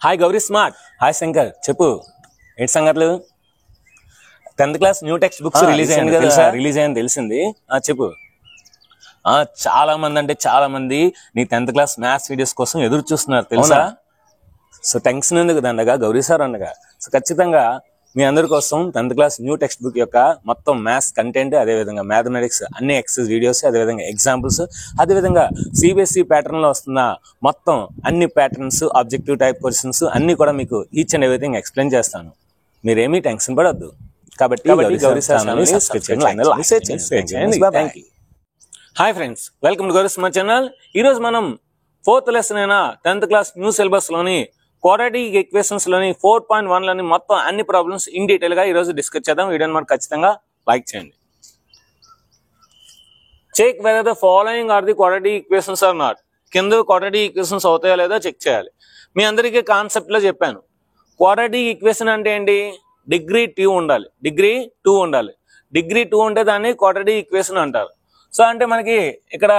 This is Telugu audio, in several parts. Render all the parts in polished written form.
Hi Gauri smart. Hi Shankar, చెప్పు ఏంటి సంగతులు? 10th class new text books release అయింది కదా? రిలీజ్ అయ్యింది తెలిసింది. చెప్పు. చాలా మంది అంటే చాలా మంది నీ 10th క్లాస్ మ్యాథ్స్ వీడియోస్ కోసం ఎదురు చూస్తున్నారు తెలుసా? సో టెన్షన్ ఎందుకు దండగా, గౌరీ సార్ అనగా. సో ఖచ్చితంగా మీ అందరి కోసం 10th class new text book యొక్క మొత్తం మ్యాథ్స్ కంటెంట్, అదేవిధంగా మ్యాథమెటిక్స్ అన్ని ఎక్సర్సైజ్ వీడియోస్, అదేవిధంగా ఎగ్జాంపుల్స్, అదేవిధంగా సిబిఎస్ఈ ప్యాటర్న్ లో వస్తున్న మొత్తం అన్ని ప్యాటర్న్స్, ఆబ్జెక్టివ్ టైప్ క్వశ్చన్స్ అన్ని కూడా మీకు ఈచ్ అండ్ ఎవ్రీథింగ్ ఎక్స్ప్లెయిన్ చేస్తాను. మీరేమీ టెన్షన్ పడద్దు. కాబట్టి గౌరీ సార్ ఛానల్ ని సబ్స్క్రైబ్ చేయండి. Hi friends, welcome to Gauri smart channel. ఈ రోజు మనం 4th లెసన్ అయిన 10th క్లాస్ న్యూ సిలబస్ లోని క్వాడ్రాటిక్ ఈక్వేషన్స్ లోని 4.1 లోని మొత్తం అన్ని ప్రాబ్లమ్స్ ఇన్ డీటెయిల్ గా ఈ రోజు డిస్కస్ చేద్దాం. వీడియోని మనం ఖచ్చితంగా లైక్ చేయండి. Check whether the following are the quadratic equations or not. కింద క్వాడ్రాటిక్ ఈక్వేషన్స్ అవుతాయో లేదో చెక్ చేయాలి. మీ అందరికీ కాన్సెప్ట్ లో చెప్పాను. క్వాడ్రాటిక్ ఈక్వేషన్ అంటే ఏంటి? డిగ్రీ 2 ఉండాలి. డిగ్రీ 2 ఉండాలి. డిగ్రీ 2 ఉంటే దాన్ని క్వాడ్రాటిక్ ఈక్వేషన్ అంటారు. సో అంటే మనకి ఇక్కడ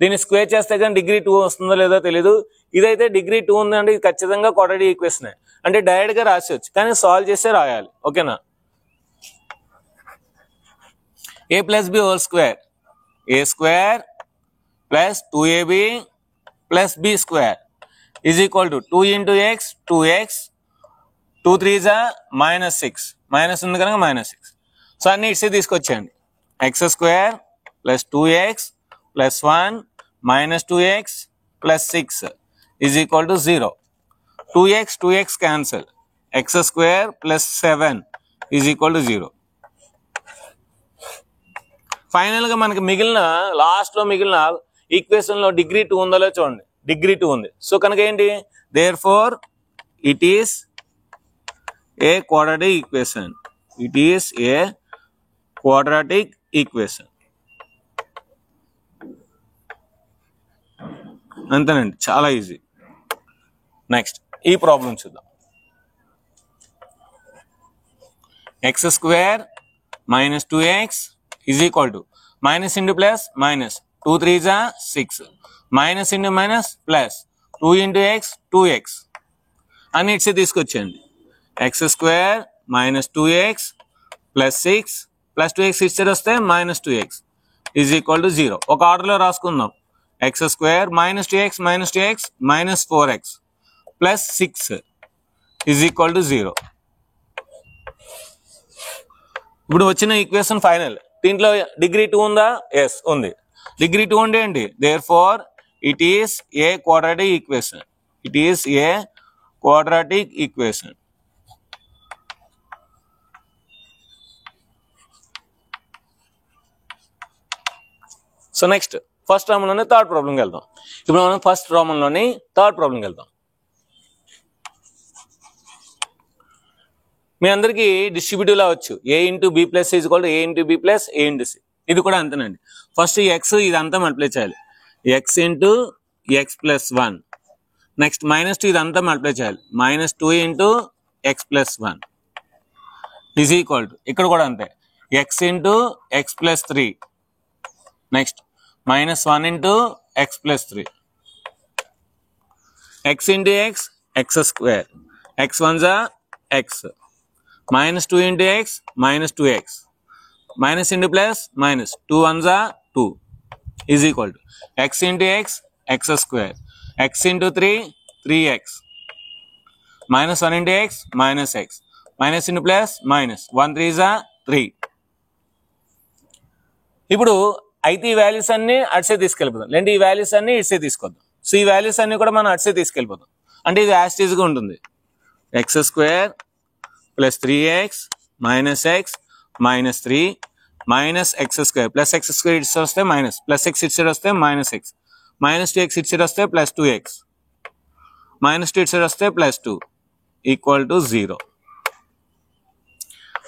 దీన్ని స్క్వేర్ చేస్తే కానీ డిగ్రీ 2 వస్తుందో లేదో తెలీదు. ఇదైతే డిగ్రీ 2 ఉందంటే ఇది ఖచ్చితంగా క్వాడ్రాటిక్ ఈక్వేషన్. అంటే డైరెక్ట్ గా రాసేయచ్చు, కానీ సాల్వ్ చేస్తే రాయాలి. ఓకేనా? a plus b whole square, a square plus 2ab plus b square is equal to 2 into x 2x 2 3 -6, minus ఉంది కనుక -6. సో అన్ని ఇట్సే తీసుకొచ్చేయండి. X square plus 2x plus 1 minus 2x plus 6 is equal to 0. 2x cancel. X square plus 7 is equal to 0. Final గా మనకి లాస్ట్ లో మిగిలిన ఈక్వేషన్ లో డిగ్రీ 2 ఉందో చూడండి. డిగ్రీ 2 ఉంది. సో కనుక ఏంటి? Therefore it is a quadratic equation. It is a quadratic equation. అంతేనండి, చాలా ఈజీ. నెక్స్ట్ ఈ ప్రాబ్లం చూద్దాం. X square minus 2x is equal to minus into plus minus 2 3 6 minus into minus plus 2 into x 2x అని ఇట్స్ తీసుకొచ్చేయండి. X square minus 2x plus 6 plus 2x ఇట్స్ వస్తే minus 2x is equal to 0. ఒక ఆర్డర్లో రాసుకుందాం. X square minus 2x minus 4x plus 6 is equal to 0. ఇప్పుడు వచ్చిన ఈక్వేషన్ ఫైనల్. దీంట్లో డిగ్రీ 2 ఉందా? ఎస్ ఉంది. డిగ్రీ 2 అంటే ఏంటి? Therefore it is a quadratic equation. It is a quadratic equation. So next first ప్రాబ్లంలోనే థర్డ్ ప్రాబ్లంకి వెళ్దాం. ఇప్పుడు మనం ఫస్ట్ ప్రాబ్లంలోని థర్డ్ ప్రాబ్లంకి వెళ్దాం. మీ అందరికీ డిస్ట్రిబ్యూటివ్ లా వచ్చు. A into b plus is equal to a into b plus a into c. ఇది కూడా అంతేనండి. ఫస్ట్ ఎక్స్ ఇదంతా మల్టిప్లై చేయాలి. X into x plus 1. Next -2 ఇదంతా మల్టిప్లై చేయాలి. -2 into x plus 1 is equal to ఇక్కడ కూడా అంతే. X into x plus 3. Next -1 into x plus 3. X into x x square. X 1 x. -2 into x -2x. Minus into plus minus 2 1 2 is equal to X into x x square. X into 3 3x. -1 into X -x. Minus into plus minus 1 3 3. ఇప్పుడు అయితే ఈ వాల్యూస్ అన్ని అట్సే తీసుకెళ్ళిపోతాం. లేదంటే ఈ వాల్యూస్ అన్ని ఇట్సే తీసుకొద్దాం. సో ఈ వాల్యూస్ అన్ని కూడా మనం అట్సే తీసుకెళ్ళిపోతాం. అంటే ఇది యాస్టీజ్ గా ఉంటుంది. X square plus 3x minus X minus 3 minus X square plus X square it's వస్తే మైనస్ ప్లస్ ఎక్స్ ఇట్స్ వస్తే మైనస్ ఎక్స్ మైనస్ 2x ఇట్స్ వస్తే ప్లస్ 2x మైనస్ 2 ఇట్స్ వస్తే plus 2 equal to 0.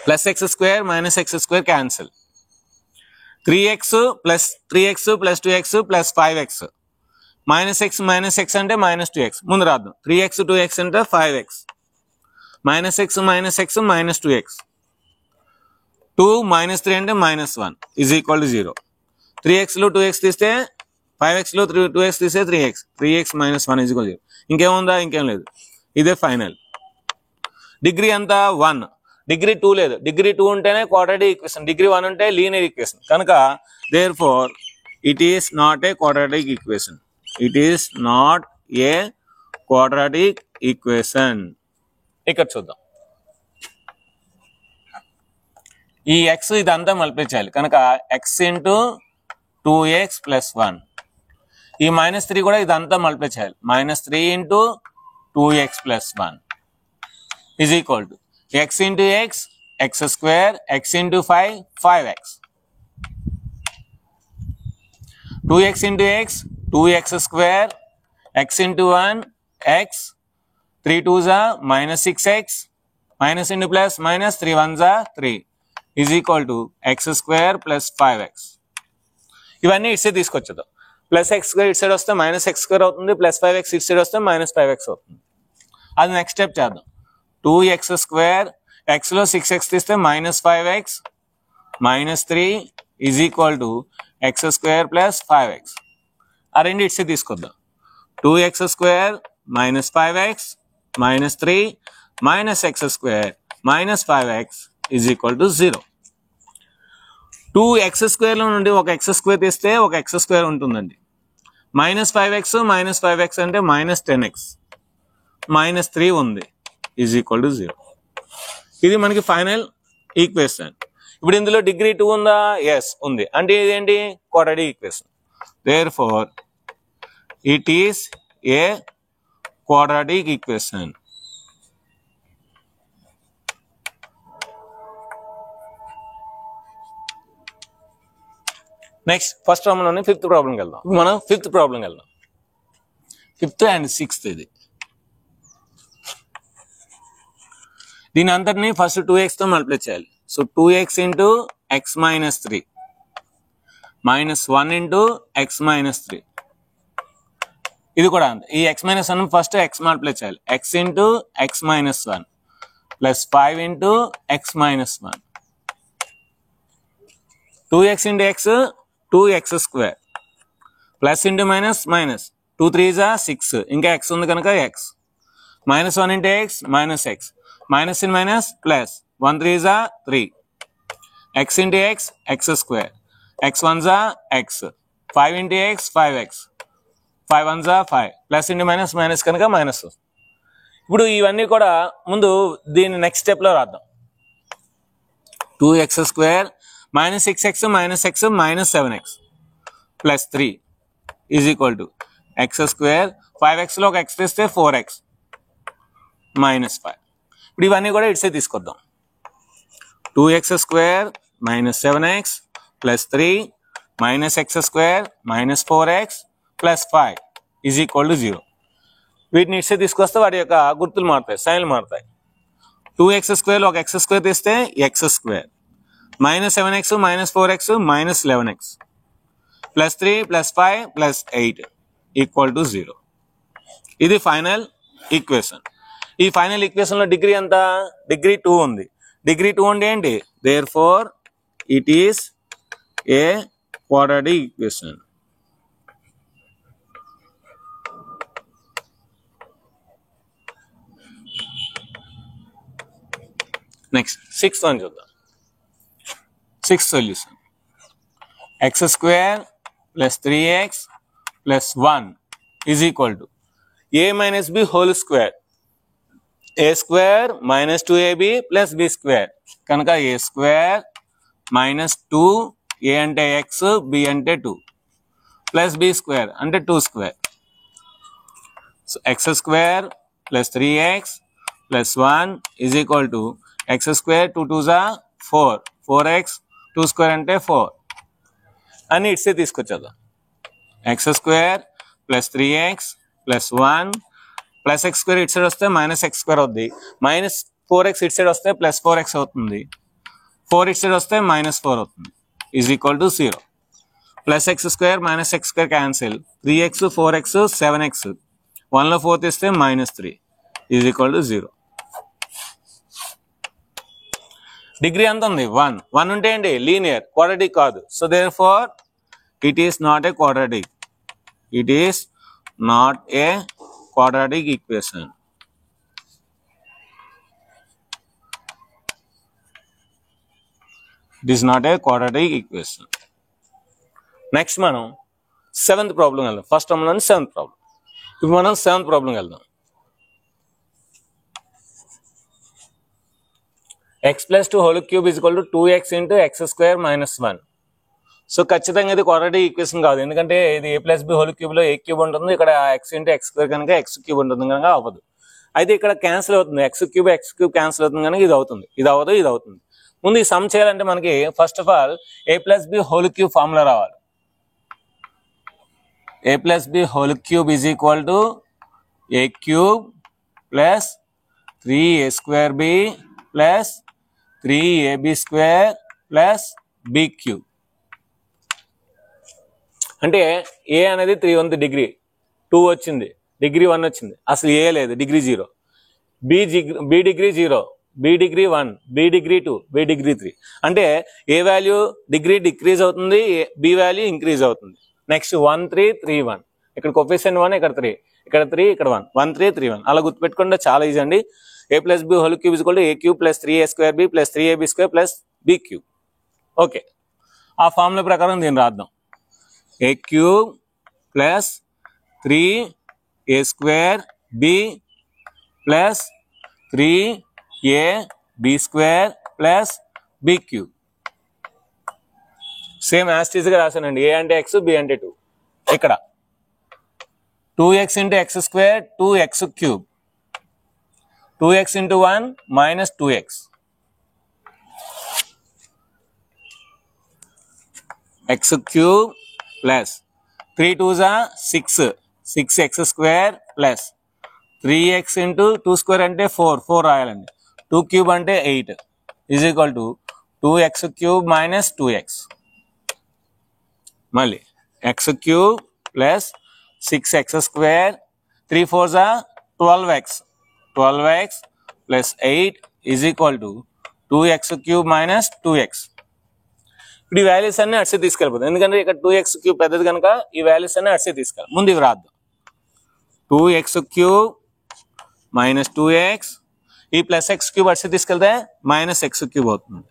Plus X square minus X square cancel. 3x plus 2x plus 5x minus X అంటే మైనస్ 2x. ముందు రాద్దాం. 3x 2x అంటే 5x minus X minus 2x. 2 - 3 అంటే -1 ఈజ్ ఈక్వల్ టు 0. 3x లో 2x తీస్తే 5x లో 2x తీస్తే 3x. 3x - 1 is equal 0. ఇంకేముందా? ఇంకేం లేదు. ఇదే ఫైనల్. డిగ్రీ ఎంత 1, డిగ్రీ 2 లేదు, డిగ్రీ 2 ఉంటేనే క్వాడ్రాటిక్ ఈక్వేషన్, డిగ్రీ 1 ఉంటే లీనియర్ ఈక్వేషన్. కనుక therefore it is not a quadratic equation. It is not a quadratic equation. ఇక్కడ చూద్దాం, ఈ ఎక్స్ ఇదంతా మల్టిప్లై చేయాలి కనుక ఎక్స్ ఇంటూ 2x ప్లస్ 1, ఈ -3 కూడా ఇదంతా మల్టిప్లై చేయాలి, -3 into 2x plus 1 is equal to x into x, x square, x into 5, 5x, 2x into x, 2x square, x into 1, x, 3 2s -6x, minus into plus minus 3 1s 3 is equal to x square plus 5x. ఇవన్నీ ఇటు సైడ్ తీసుకొచ్చేద్దాం. ప్లస్ ఎక్స్ స్క్వేర్ ఇటు సైడ్ వస్తే మైనస్ ఎక్స్ స్క్వేర్ అవుతుంది, ప్లస్ 5x ఇటు సైడ్ వస్తే -5x అవుతుంది. అది నెక్స్ట్ స్టెప్ చేద్దాం. 2x స్క్వేర్, ఎక్స్లో 6x తీస్తే -5x -3 is equal to x square plus 5x. ఆ రెండు ఇటు సైడ్ తీసుకొద్దాం. 2x square -5x -3 -x square -5x is equal to 0. 2x square లో నుండి ఒక x స్క్వేర్ తీస్తే ఒక x స్క్వేర్ ఉంటుందండి. -5x -5x అంటే -10x, -3 ఉంది ఈజ్ ఈక్వల్ టు 0. ఇది మనకి ఫైనల్ ఈక్వేషన్. ఇప్పుడు ఇందులో డిగ్రీ 2 ఉందా? ఎస్ ఉంది. అంటే ఇదేంటి? Quadratic equation. Therefore it is a quadratic equation. Next first ప్రాబ్లంలోనే ఫిఫ్త్ ప్రాబ్లంకి వెళ్దాం. మనం ఫిఫ్త్ ప్రాబ్లంకి వెళ్దాం. ఫిఫ్త్ అండ్ సిక్స్త్ ఇది. దీని అంతటిని ఫస్ట్ 2x మల్టిప్లై చేయాలి. So 2x into x minus 3 -1 into x minus 3. ఇది కూడా అంతే. ఈ x minus 1 first x multiply చేయాలి. x into x minus 1 plus 5 into x minus 1. 2x into x 2x square plus into minus minus 2 3s 6 ఇంకా x ఉంది కనుక x -1 into x minus x minus in minus plus 1 3s 3 x into x x square x 1s x 5 into x 5x 5 1s 5 plus into minus minus కనుక మైనస్. ఇప్పుడు ఇవన్నీ కూడా ముందు దీన్ని నెక్స్ట్ స్టెప్లో రాద్దాం. 2x square -6x -x -7x plus 3 is equal to x square 5xలో ఒక x తీస్తే 4x -5. ఇప్పుడు ఇవన్నీ కూడా ఇట్సే తీసుకొద్దాం. 2x square -7x plus 3 -x square -4x plus 5 is equal to 0. వీటిని ఇట్సే తీసుకొస్తే వాటి యొక్క గుర్తులు మారుతాయి, సైన్లు మారుతాయి. 2x స్క్వేర్లో ఒక x స్క్వేర్ తీస్తే x square -7x -4x -11x plus 3 plus 5 plus 8 equal to 0. ఇది ఫైనల్ ఈక్వేషన్. ఈ ఫైనల్ ఈక్వేషన్ లో డిగ్రీ ఎంత? డిగ్రీ 2 ఉంది. డిగ్రీ 2 అంటే ఏంటి? Therefore it is a quadratic equation. Next sixth one చూద్దాం. Sixth solution x square plus 3x plus 1 is equal to a minus b whole square a square minus 2ab plus b square కనుక a స్క్వేర్ మైనస్ 2 a అంటే x b అంటే 2 ప్లస్ b స్క్వేర్ అంటే 2 square. So x square plus 3x plus 1 is equal to x square 2 2s 4 4x 2 square అంటే 4 అని ఇట్సే తీసుకొచ్చేద్దాం. x square plus 3x plus 1 plus x square ఇటు సైడ్ వస్తే -x స్క్వేర్ అవుతుంది, -4x ఇటు సైడ్ వస్తే ప్లస్ 4x అవుతుంది, 4 ఇటు సైడ్ వస్తే -4 అవుతుంది is equal to 0. Plus x square -x square cancel, 3x 4x 7x 1లో 4 తీస్తే -3 ఈజ్ ఈక్వల్ టు 0. డిగ్రీ ఎంత ఉంది? 1. 1 ఉంటే ఏంటి? లీనియర్, క్వాడ్రాటిక్ కాదు. So therefore it is not a quadratic. It is not a quadratic equation. It is not a quadratic equation. Next మనం 7th ప్రాబ్లం వెళ్దాం. ఫస్ట్ టర్మ్లోని 7th ప్రాబ్లం. ఇప్పుడు మనం 7th ప్రాబ్లం వెళ్దాం. x plus 2 whole cube is equal to 2x into x square minus 1. So ఖచ్చితంగా ఇది క్వాడ్రాటిక్ ఈక్వేషన్ కాదు, ఎందుకంటే ఇది a ప్లస్ బి హోల్ క్యూబ్లో a క్యూబ్ ఉంటుంది, ఇక్కడ x ఇంటూ x స్క్వేర్ కనుక x క్యూబ్ ఉంటుంది కనుక అవ్వదు. అయితే ఇక్కడ క్యాన్సిల్ అవుతుంది, x క్యూబ్ క్యాన్సిల్ అవుతుంది కనుక ఇది అవుతుంది, ఇది అవ్వదు, ఇది అవుతుంది. ముందు ఈ సమ్ చేయాలంటే మనకి first of all a plus b whole cube formula రావాలి. a plus b whole cube is equal to a cube plus 3a square b plus 3ab square plus b cube. అంటే a అనేది 3 ఉంది, డిగ్రీ 2 వచ్చింది, డిగ్రీ 1 వచ్చింది, అసలు a లేదు, degree 0. b degree 0, b degree 1, b degree 2, b degree 3. అంటే a వాల్యూ డిగ్రీ డిక్రీజ్ అవుతుంది, b వాల్యూ ఇంక్రీజ్ అవుతుంది. నెక్స్ట్ 1 3 3 1, ఇక్కడ కోఎఫిషియంట్ 1, ఇక్కడ 3, ఇక్కడ 3, ఇక్కడ 1, 1 3 3 1 అలా గుర్తుపెట్టుకుంటే చాలా ఈజీ అండి. a plus b whole cube is equal to a cube plus 3a square b plus 3ab square plus b cube. Okay, ఆ ఫార్ములా ప్రకారం దీన్ని రాద్దాం. a cube plus 3a square b plus 3ab square plus b cube. Same యాస్టీస్గా రాశానండి. a అంటే x, b అంటే 2. ఇక్కడ 2x into x square 2x cube, 2x into 1 minus 2x. x cube plus 3 2s are 6, 6x square plus 3x into 2 square ante 4 రాయాలండి. 2 cube ante 8 is equal to 2x cube minus 2x. మళ్ళీ x cube plus 6x square 3 4s are 12x. 12x plus 8 is equal to 2x cube minus 2x. ఇప్పుడు ఈ వాల్యూస్ అన్ని అట్సే తీసుకెళ్ళిపోతుంది, ఎందుకంటే ఇక్కడ 2x క్యూబ్ పెద్దది కనుక ఈ వాల్యూస్ అన్ని అట్సే తీసుకెళ్ళాలి. ముందు ఇవి రాద్దాం. 2x క్యూబ్ మైనస్ 2x, ఈ ప్లస్ x క్యూబ్ అట్సే తీసుకెళ్తే మైనస్ x క్యూబ్ అవుతుంది.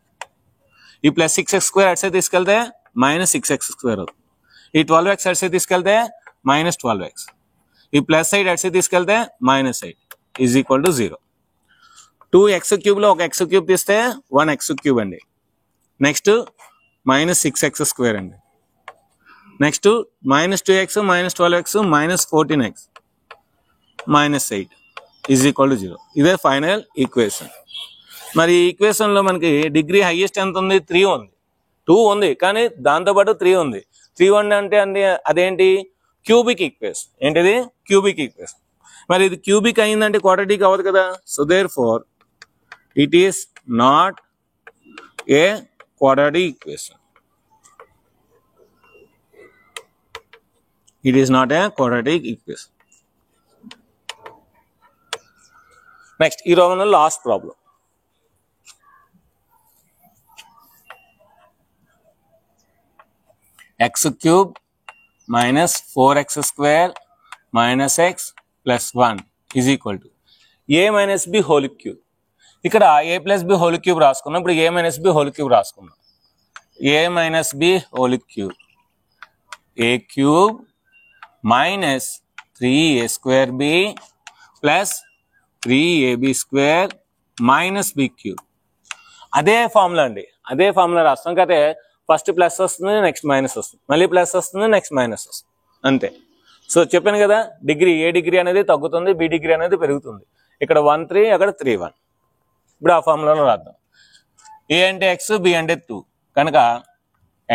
ఈ ప్లస్ 6x స్క్వేర్ అట్సే తీసుకెళ్తే మైనస్ 6x స్క్వేర్ అవుతుంది. ఈ 12x అట్సే తీసుకెళ్తే మైనస్ 12x. ఈ ప్లస్ 8 అట్సే తీసుకెళ్తే minus 8 is equal to 0. 2x క్యూబ్లో ఒక x క్యూబ్ తీస్తే 1x క్యూబ్ అండి. నెక్స్ట్ మైనస్ 6x స్క్వేర్ అండి. Next minus 2x minus 12x minus 14x minus 8 is equal to 0. ఇదే ఫైనల్ ఈక్వేషన్. మరి ఈ ఈక్వేషన్లో మనకి డిగ్రీ హైయెస్ట్ ఎంత ఉంది? 3 ఉంది. 2 ఉంది కానీ దాంతోపాటు 3 ఉంది. 3 ఉంది అంటే అదేంటి? Cubic equation. ఏంటిది? Cubic equation. మరి ఇది క్యూబిక్ అయిందంటే క్వాడ్రాటిక్ అవ్వదు కదా. So therefore it is not a quadratic equation. It is not a quadratic equation. Next, ఈ రోజున last problem. x cube minus 4x square minus x plus 1 is equal to a minus b whole cube. ఇక్కడ a plus b whole cube రాసుకున్నాం. ఇప్పుడు a minus b whole cube రాసుకున్నాం. a minus b whole cube, a cube minus 3a square b plus 3ab square minus b cube. అదే ఫార్ములా అండి, అదే ఫార్ములా రాస్తాం. కాకపోతే ఫస్ట్ ప్లస్ వస్తుంది, నెక్స్ట్ మైనస్ వస్తుంది, మళ్ళీ ప్లస్ వస్తుంది, నెక్స్ట్ మైనస్ వస్తుంది, అంతే. సో చెప్పాను కదా, డిగ్రీ ఏ డిగ్రీ అనేది తగ్గుతుంది, బి డిగ్రీ అనేది పెరుగుతుంది. ఇక్కడ 1 3, అక్కడ 3 1. ఇప్పుడు ఆ ఫార్ములాలో రాద్దాం. ఏ అంటే ఎక్స్, బి అంటే 2 కనుక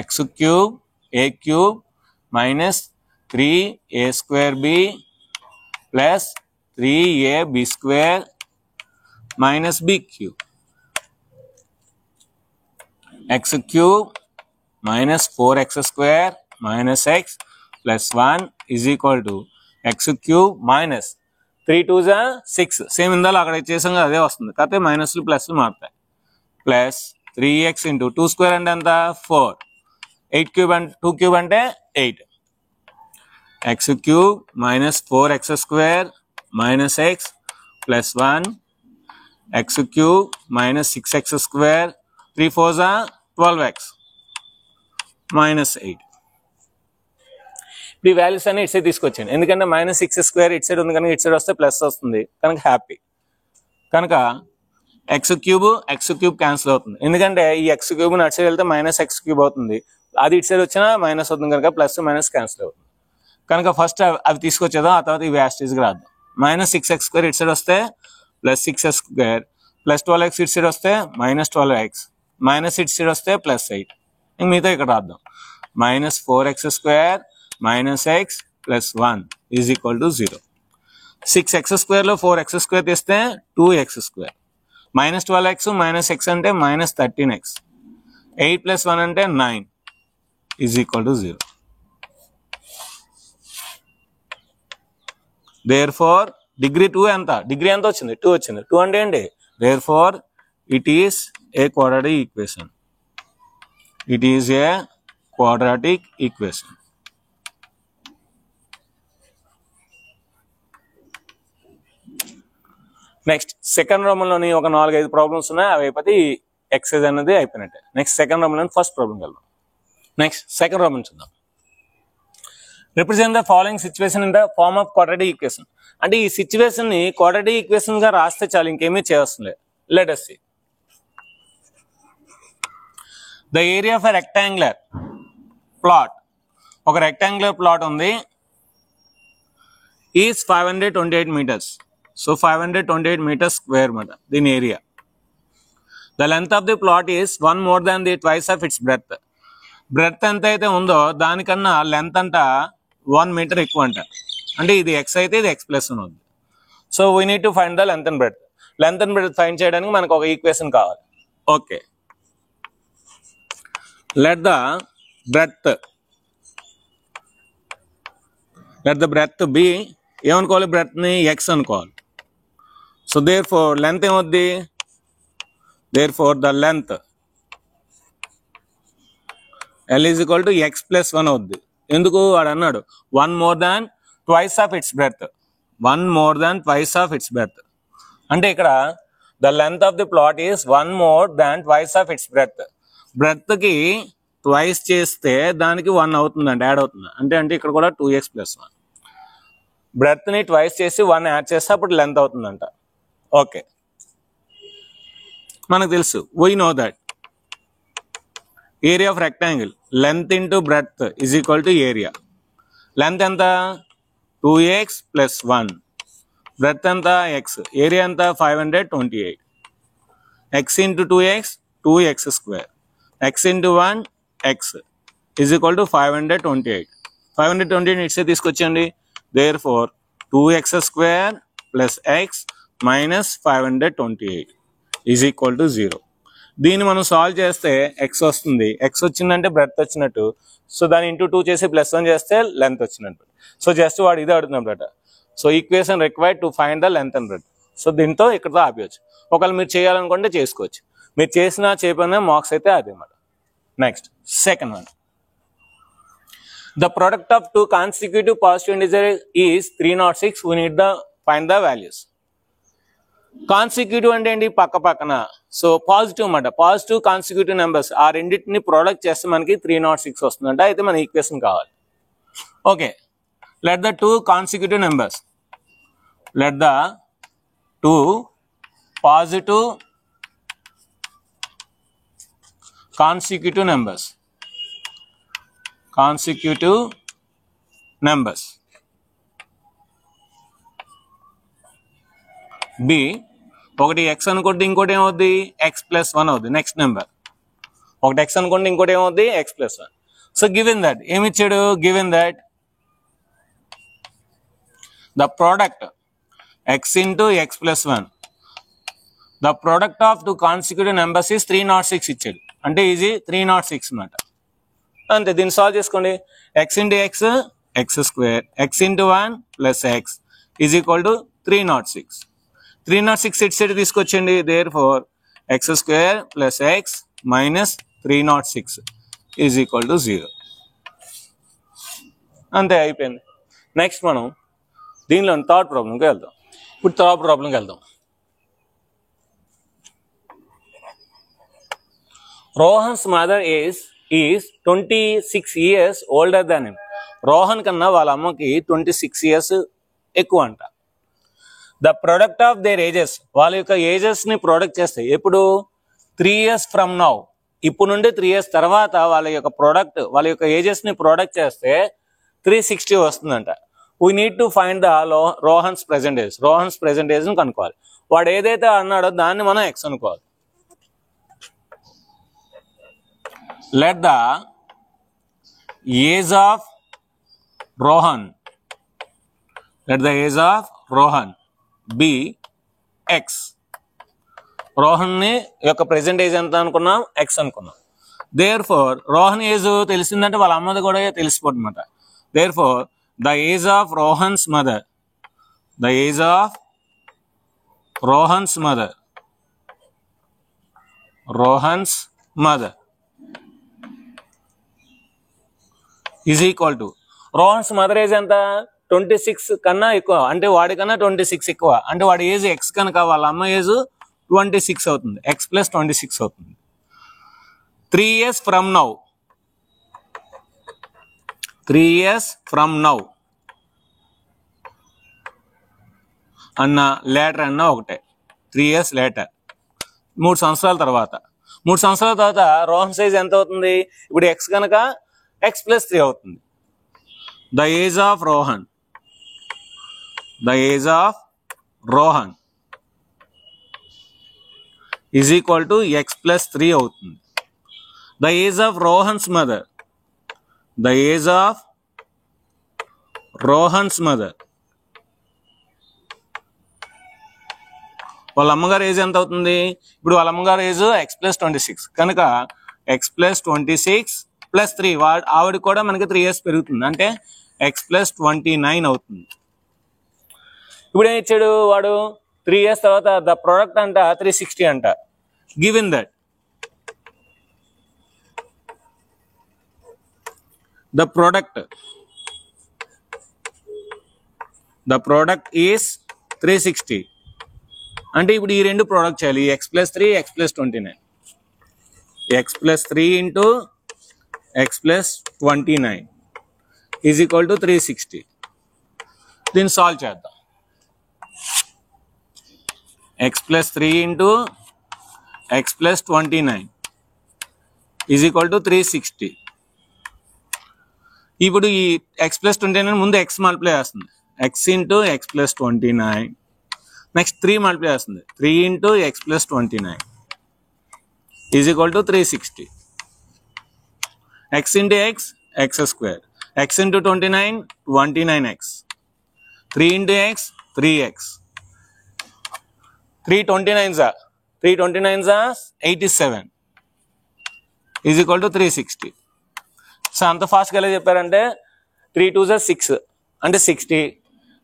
x cube a cube minus 3a square b plus 3ab square minus b cube. X cube minus 4x square minus x plus 1 is equal to x cube minus 3 2 6. Same ఇందాలో అక్కడ చేసాం కదా, అదే వస్తుంది. కాకపోతే మైనస్లు ప్లస్లు మారుతాయి. ప్లస్ 3x ఇంటూ 2 స్క్వేర్ అంటే ఎంత? 4. 8 క్యూబ్ అంటే 2 క్యూబ్ అంటే 8. X cube minus 4x square minus x plus 1 X cube minus 6x square 3 4 12x minus 8. ఇప్పుడు ఈ వాల్యూస్ అన్ని ఇటు సైడ్ తీసుకొచ్చాను, ఎందుకంటే -6² ఇటు సైడ్ ఉంది కనుక ఇటు సైడ్ వస్తే ప్లస్ వస్తుంది కనుక హ్యాపీ. కనుక x³ క్యాన్సిల్ అవుతుంది, ఎందుకంటే ఈ x³ అటు సైడ్ వెళ్తే -x³ అవుతుంది, అది ఇటు సైడ్ వచ్చినా మైనస్ అవుతుంది కనుక ప్లస్ మైనస్ క్యాన్సిల్ అవుతుంది. కనుక ఫస్ట్ అవి తీసుకొచ్చేద్దాం, ఆ తర్వాత ఇవి యాస్టీస్గా రాద్దాం. -6x² ఇటు సైడ్ వస్తే +6x² ప్లస్ 12x ఇటు సైడ్ వస్తే -12x మైనస్ ఇటు సైడ్ వస్తే +8. మిగతా ఇక్కడ రాద్దాం. -4x² minus x plus 1 is equal to 0. 6x² లో 4x² తీస్తే 2x². -12x minus x అంటే -13x. 8 plus 1 అంటే 9 is equal to 0. Therefore degree 2 ఎంత? డిగ్రీ ఎంత వచ్చింది? 2 వచ్చింది. 2 అంటే ఏంటి? Therefore it is a quadratic equation. It is a quadratic equation. Next second రోమన్లోని ఒక 4-5 ప్రాబ్లమ్స్ ఉన్నాయి, అవి అయిపోతే ఈ ఎక్సైజ్ అనేది అయిపోయినట్టే. నెక్స్ట్ సెకండ్ రోమన్లోని ఫస్ట్ ప్రాబ్లంకి వెళ్దాం. నెక్స్ట్ సెకండ్ రోమన్ చూద్దాం. Represent the following situation in the form of quadratic equation. అంటే ఈ సిచ్యువేషన్ ని క్వాడ్రాటిక్ ఈక్వేషన్ గా రాస్తే చాలు, ఇంకేమీ చేయవలసిన లేదు. Let us see. The area of a rectangular plot, ఒక రెక్టాంగులర్ ప్లాట్ ఉంది, is 528 meters. So 528 meters square మాట దీని area. The length of the plot is 1 more than the twice of its breadth. Breadth ఎంత అయితే ఉందో దానికన్నా లెంత్ అంట 1 meter ఎక్కువ అంట. అంటే ఇది x అయితే ఇది x+1 ఉంది. So we need to find the length and breadth. Length and breadth find చేయడానికి మనకు ఒక ఈక్వేషన్ కావాలి. Okay, let the breadth b, ఏమనుకోవాలి బ్రెడ్త్ని? x అనుకోవాలి. సో therefore లెంత్ ఏమవుద్ది? therefore the length L is equal to x+1 అవుద్ది. ఎందుకు? వాడు అన్నాడు 1 more than twice of its breadth. 1 more than twice of its breadth. అంటే ఇక్కడ the length of the plot is 1 more than twice of its breadth. Breadth కి ట్వైస్ చేస్తే దానికి 1 అవుతుందండి, యాడ్ అవుతుంది. అంటే ఇక్కడ కూడా 2x+1. బ్రెడ్త్ ని ట్వైస్ చేసి 1 యాడ్ చేస్తే అప్పుడు లెంత్ అవుతుందంట. ఓకే, మనకు తెలుసు, we know that area of rectangle length into breadth is equal to area. Length ఎంత? 2x+1. బ్రెడ్త్ ఎంత? x. ఏరియా ఎంత? 528. x into 2x 2x². x into 1 x is equal to 528. 528 ఇట్సే తీసుకొచ్చండి. therefore 2x² plus x minus 528 is equal to 0. దీన్ని మనం సాల్వ్ చేస్తే x వస్తుంది. x వచ్చిందంటే బ్రెడ్త్ వచ్చినట్టు. సో దాన్ని ఇంటూ 2 చేసి +1 చేస్తే లెంత్ వచ్చినట్టు. సో జస్ట్ వాడు ఇదే అడుగుతున్నాడు. So equation required to find the length and breadth. So దీంతో ఇక్కడతో ఆపేయచ్చు. ఒకవేళ మీరు చేయాలనుకుంటే చేసుకోవచ్చు, మీరు చేసినా చేయకపోయినా మార్క్స్ అయితే అదేమాట. Next second one. The product of two consecutive positive integers is 306. We need to find the values. Consecutive అంటే ఏంటి? పక్క పక్కన. సో పాజిటివ్ అన్నమాట. పాజిటివ్ కాన్సిక్యూటివ్ నెంబర్స్ ఆ రెండింటిని ప్రోడక్ట్ చేస్తే మనకి 306 వస్తుందంట. అయితే మన ఈక్వేషన్ కావాలి. Okay, let the two consecutive numbers, let the two positive consecutive numbers B, ఒకటి x అనుకోండి, ఇంకోటి ఏమవుద్ది? x+1 అవుద్ది. నెక్స్ట్ నెంబర్ ఒకటి x అనుకోండి, ఇంకోటి ఏమవుద్ది? x+1. సో గివెన్ దట్ ఏమిచ్చాడు? Given that the product x into x+1, the product of two consecutive numbers is 306 ఇచ్చాడు. అంటే ఇది 306 అన్నమాట. అంతే, దీన్ని సాల్వ్ చేసుకోండి. x into x x², x into 1 plus x is equal to 306. 306 ఇటు సైడ్ తీసుకొచ్చండి. therefore x² plus x minus 306 is equal to 0. అంతే, అయిపోయింది. నెక్స్ట్ మనం దీనిలో థర్డ్ ప్రాబ్లంకి వెళ్దాం. ఇప్పుడు థర్డ్ ప్రాబ్లంకి వెళ్దాం. Rohan's mother is 26 years older than him. Rohan కన్నా వాళ్ళ అమ్మకి 26 years ఎక్కువ అంట. The product of their ages, వాళ్ళ యొక్క ఏజెస్ ని ప్రొడక్ట్ చేస్తాయి ఎప్పుడు 3 years ఫ్రమ్ నౌ, ఇప్పుడు నుండి 3 years తర్వాత వాళ్ళ యొక్క ఏజెస్ ని ప్రొడక్ట్ చేస్తే 360 వస్తుందంట. We need to find the Rohan's present age. Rohan's present age ని కనుక్కోవాలి. వాడు ఏదైతే అన్నాడో దాన్ని మనం ఎక్స్ అనుకోవాలి. Let the age of Rohan b x. Rohan ని యొక్క ప్రెసెంట్ ఏజ్ ఎంత అనుకున్నాం, ఎక్స్ అనుకున్నాం. దేర్ ఫోర్ రోహన్ ఏజ్ తెలిసిందంటే వాళ్ళ అమ్మది కూడా తెలిసిపోతుంది అనమాట. Therefore the age of Rohan's mother is equal to Rohan's mother age ఎంత 26 కన్నా ఎక్కువ, అంటే వాడికన్నా 26 ఎక్కువ, అంటే వాడి ఏజ్ ఎక్స్ కనుక వాళ్ళ అమ్మ ఏజ్ 26 అవుతుంది. ఎక్స్ ప్లస్ 26 అవుతుంది. 3 years ఫ్రమ్ నౌ అన్న లేటర్ అన్న ఒకటే. 3 years లేటర్, 3 సంవత్సరాల తర్వాత. 3 సంవత్సరాల తర్వాత రోహన్ సైజ్ ఎంత అవుతుంది? ఇప్పుడు ఎక్స్ కనుక ఎక్స్ ప్లస్ 3 అవుతుంది. The age of Rohan is equal to X plus 3 అవుతుంది. The age of Rohan's mother వాళ్ళ అమ్మగారు ఏజ్ ఎంత అవుతుంది? ఇప్పుడు వాళ్ళ అమ్మగారు ఏజ్ ఎక్స్ ప్లస్ 26 కనుక ఎక్స్ ప్లస్ 26 ప్లస్ 3, ఆవిడకి కూడా మనకి 3 years పెరుగుతుంది, అంటే ఎక్స్ ప్లస్ 29 అవుతుంది. ఇప్పుడు ఏం ఇచ్చాడు వాడు? 3 years తర్వాత ద ప్రోడక్ట్ అంట 360 అంట. Given that the product is 360, అంటే ఇప్పుడు ఈ రెండు ప్రోడక్ట్ చేయాలి, X plus 3 X plus 29. X plus 3 into x plus 29 is equal to 360. దీన్ని సాల్వ్ చేద్దాం. X plus 3 into x plus 29 is equal to 360. ఇప్పుడు ఈ ఎక్స్ ప్లస్ 29 ముందు ఎక్స్ మల్టిప్లై చేస్తుంది, X into x plus 29, next 3 multiply చేస్తుంది, 3 into x plus 29 is equal to 360. X into x x square, X into 29 29x, 3 into X 3x, 329s 87 is equal to 360. So అంత ఫాస్ట్గా ఎలా చెప్పారంటే 3 2s 6 అంటే 60,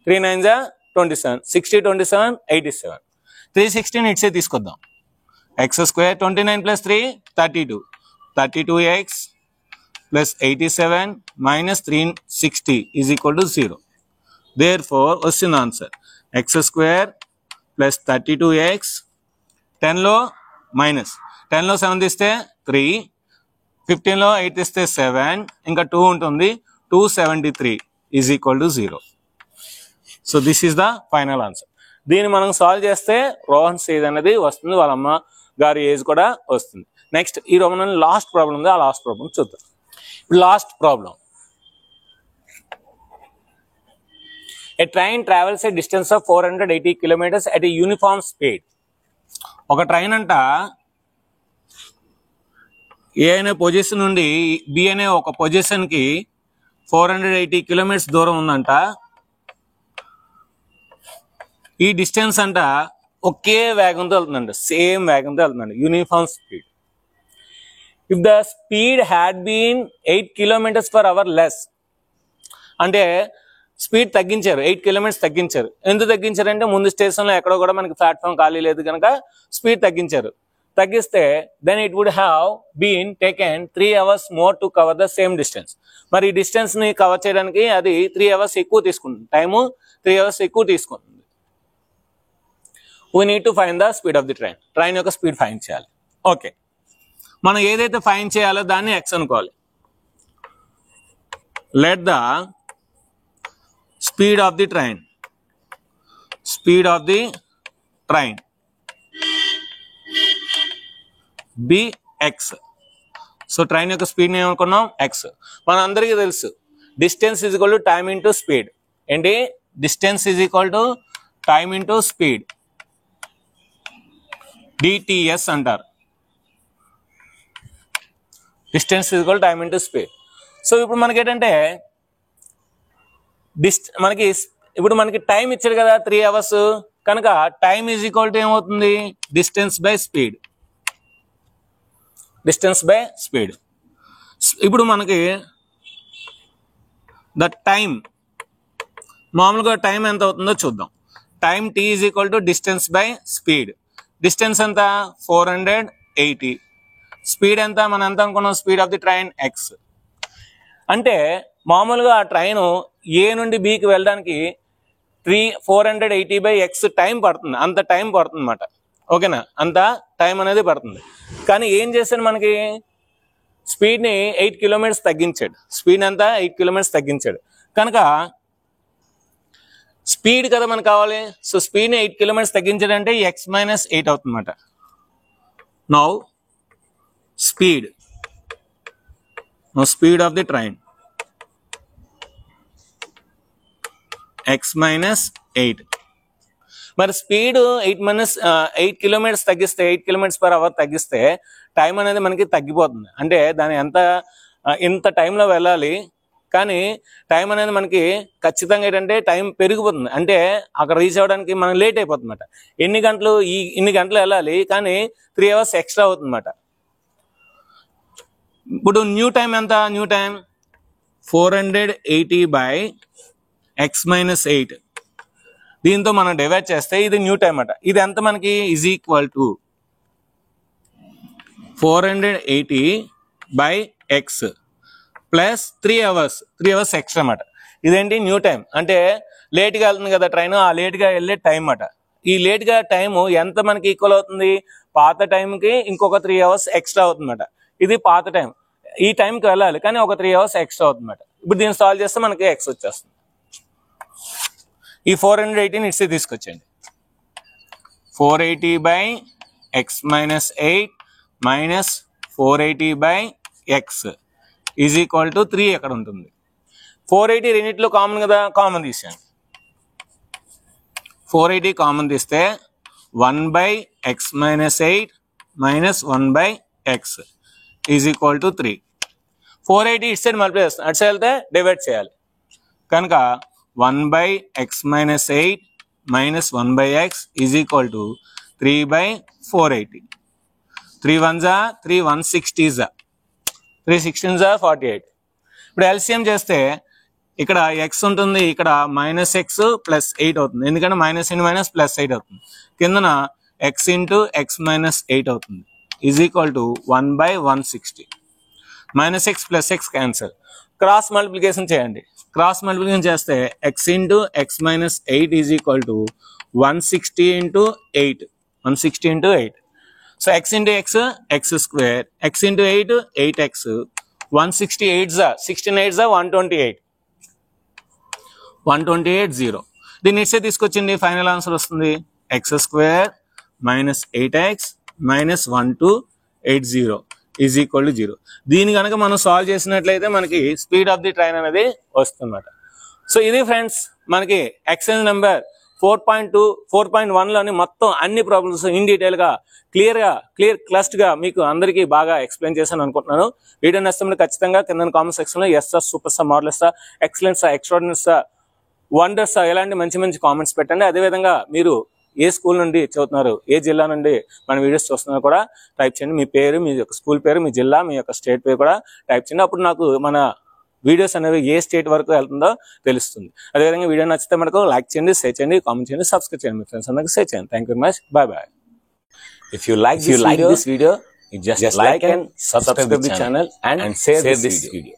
3 9s 27, 60 27 87. 360 ఇట్సే తీసుకొద్దాం. X square 29 plus 3 32, 32x plus 87 minus 360 is equal to 0. Therefore వస్తుంది answer x square plus 32x, 10లో మైనస్, 10లో 7 తీస్తే 3, 15లో 8 తీస్తే 7, ఇంకా 2 ఉంటుంది, 273 is equal to 0. So this is the final answer. దీన్ని మనం సాల్వ్ చేస్తే రోహన్స్ ఏజ్ అనేది వస్తుంది, వాళ్ళ అమ్మ గారి ఏజ్ కూడా వస్తుంది. నెక్స్ట్ ఈ రోజు లాస్ట్ ప్రాబ్లం ఉంది, ఆ లాస్ట్ ప్రాబ్లం చూద్దాం. Last problem. A train travels a distance of 480 kilometers at a uniform speed. ఒక ట్రైన్ అంట ఏ అనే పొజిషన్ నుండి బి అనే ఒక పొజిషన్ కి 480 kilometers దూరం ఉందంట. ఈ డిస్టెన్స్ అంట ఒకే వేగంతో వెళ్తుందంట, సేమ్ వేగంతో వెళ్తుందంట, uniform speed. If the speed had been 8 kilometers per hour less, అంటే స్పీడ్ తగ్గించారు, 8 kilometers తగ్గించారు. ఎందుకు తగ్గించారంటే ముందు స్టేషన్లో ఎక్కడో కూడా మనకి ప్లాట్ఫామ్ ఖాళీ లేదు కనుక స్పీడ్ తగ్గించారు. తగ్గిస్తే then it would have been taken 3 hours more to cover the same distance. మరి ఈ డిస్టెన్స్ ని కవర్ చేయడానికి అది 3 hours ఎక్కువ తీసుకుంటుంది, టైము 3 hours ఎక్కువ తీసుకుంటుంది. We need to find the speed of the train. Train యొక్క స్పీడ్ ఫైండ్ చేయాలి. ఓకే, మనం ఏదైతే ఫైండ్ చేయాలో దాన్ని ఎక్స్ అనుకోవాలి. Let the speed of the train be x. So train యొక్క స్పీడ్ని ఏమనుకున్నాం ఎక్స్. మన అందరికీ తెలుసు distance is equal to time into speed. ఏంటి? Distance is equal to time into speed, DTS అంటారు. Distance is equal time into speed. So ఇప్పుడు మనకి ఏంటంటే మనకి టైం ఇచ్చాడు కదా 3 hours. కనుక టైమ్ ఈజ్ ఈక్వల్ టు ఏమవుతుంది? Distance by speed. ఇప్పుడు మనకి ద టైం, మామూలుగా టైం ఎంత అవుతుందో చూద్దాం. Time t is equal to distance by speed. Distance ఎంత? 480. స్పీడ్ ఎంత? మనం ఎంత అనుకున్నాం? Speed of the train x. అంటే మామూలుగా ఆ ట్రైన్ ఏ నుండి బికి వెళ్ళడానికి 480 బై ఎక్స్ టైం పడుతుంది. అంత టైం పడుతుంది అన్నమాట. ఓకేనా? అంత టైం అనేది పడుతుంది. కానీ ఏం చేశాడు? మనకి స్పీడ్ని 8 kilometers తగ్గించాడు. స్పీడ్ అంతా 8 kilometers తగ్గించాడు. కనుక స్పీడ్ కదా మనకు కావాలి. సో స్పీడ్ని 8 kilometers తగ్గించాడంటే ఎక్స్ మైనస్ 8 అవుతుందన్నమాట. Now speed of the train X minus 8. మరి స్పీడ్ 8 kilometers తగ్గిస్తే 8 km/h తగ్గిస్తే టైం అనేది మనకి తగ్గిపోతుంది. అంటే దాని ఇంత టైంలో వెళ్ళాలి, కానీ టైం అనేది మనకి ఖచ్చితంగా ఏంటంటే టైం పెరిగిపోతుంది. అంటే అక్కడ రీచ్ అవ్వడానికి మనం లేట్ అయిపోతుంది అన్నమాట. ఇన్ని గంటలు వెళ్ళాలి, కానీ 3 hours ఎక్స్ట్రా అవుతుంది అన్నమాట. ఇప్పుడు న్యూ టైం ఎంత? New time 480 by X minus 8. దీంతో మనం డివైడ్ చేస్తే ఇది న్యూ టైం అట. ఇది ఎంత మనకి? Is equal to 480 by X plus 3 hours extra అన్నమాట. ఇదేంటి? New time. అంటే లేట్గా వెళ్తుంది కదా ట్రైన్, ఆ లేట్గా వెళ్ళే టైం అన్నమాట. ఈ లేట్గా టైము ఎంత మనకి ఈక్వల్ అవుతుంది? పాత టైంకి ఇంకొక 3 hours ఎక్స్ట్రా అవుతుంది అన్నమాట. ఇది పాత టైం. ఈ టైంకి వెళ్ళాలి, కానీ ఒక 3 hours ఎక్స్ట్రా అవుతుంది అన్నమాట. ఇప్పుడు దీన్ని సాల్వ్ చేస్తే మనకి ఎక్స్ వచ్చేస్తుంది. ఈ 480ని ఇట్సే తీసుకొచ్చేయండి. 480 by X minus 8 minus 480 by X is equal to 3 ఎక్కడ ఉంటుంది? 480 రెండిట్లో కామన్ కదా, కామన్ తీసేయండి. 480 కామన్ తీస్తే 1 by X minus 8 minus 1 by X is equal to 3. 480 ఇటు సైడ్ మల్టిప్లై చేస్తాం, అటు సైడ్ వెళ్తే డివైడ్ చేయాలి. కనుక 1 by X minus 8 minus 1 by X is equal to 3 by 480. 3 1s 3 160s 3 16s 48. ఇప్పుడు ఎల్సిఎం చేస్తే ఇక్కడ ఎక్స్ ఉంటుంది, ఇక్కడ మైనస్ ఎక్స్ ప్లస్ 8 అవుతుంది. ఎందుకంటే మైనస్ ఇంటూ మైనస్ ప్లస్ 8 అవుతుంది. కిందన ఎక్స్ ఇంటూ ఎక్స్ మైనస్ 8 అవుతుంది. Is equal to 1 by 160. Minus x plus X cancel. Cross multiplication చేయండి. క్రాస్ మల్టిప్లికేషన్ చేస్తే X into X minus 8 is equal to 160 into 8. 160 into 8. So X into x x square, X into 8 8x. 168s 16 8s 128. 128 0. దీన్ని ఇట్సే తీసుకొచ్చింది, ఫైనల్ ఆన్సర్ వస్తుంది X square minus 8x minus 1280 is equal to 0. దీని కనుక మనం సాల్వ్ చేసినట్లయితే మనకి స్పీడ్ ఆఫ్ ది ట్రైన్ అనేది వస్తుందన్నమాట. సో ఇది ఫ్రెండ్స్ మనకి ఎక్సైజ్ నెంబర్ 4.2 4.1లోని మొత్తం అన్ని ప్రాబ్లమ్స్ ఇన్ డీటెయిల్గా క్లియర్ క్లస్ట్గా మీకు అందరికీ బాగా ఎక్స్ప్లెయిన్ చేశాను అనుకుంటున్నాను. వీడియో నచ్చితే ఖచ్చితంగా కింద కామెంట్ సెక్షన్లో yes sir, super sir, marvellous sir, excellent sir, extraordinary sir, wonders sir ఇలాంటి మంచి మంచి కామెంట్స్ పెట్టండి. అదేవిధంగా మీరు ఏ స్కూల్ నుండి చదువుతున్నారు, ఏ జిల్లా నుండి మన వీడియోస్ చూస్తున్నారు కూడా టైప్ చేయండి. మీ పేరు, మీ యొక్క స్కూల్ పేరు, మీ జిల్లా, మీ యొక్క స్టేట్ పేరు కూడా టైప్ చేయండి. అప్పుడు నాకు మన వీడియోస్ అనేవి ఏ స్టేట్ వరకు వెళ్తుందో తెలుస్తుంది. అదేవిధంగా వీడియో నచ్చితే మనకు లైక్ చేయండి, షేర్ చేయండి, కామెంట్ చేయండి, సబ్స్క్రైబ్ చేయండి. మీ ఫ్రెండ్స్ అందరికీ షేర్ చేయండి. Thank you very much. Bye bye. If you like this video, you just like and subscribe the channel and share this video.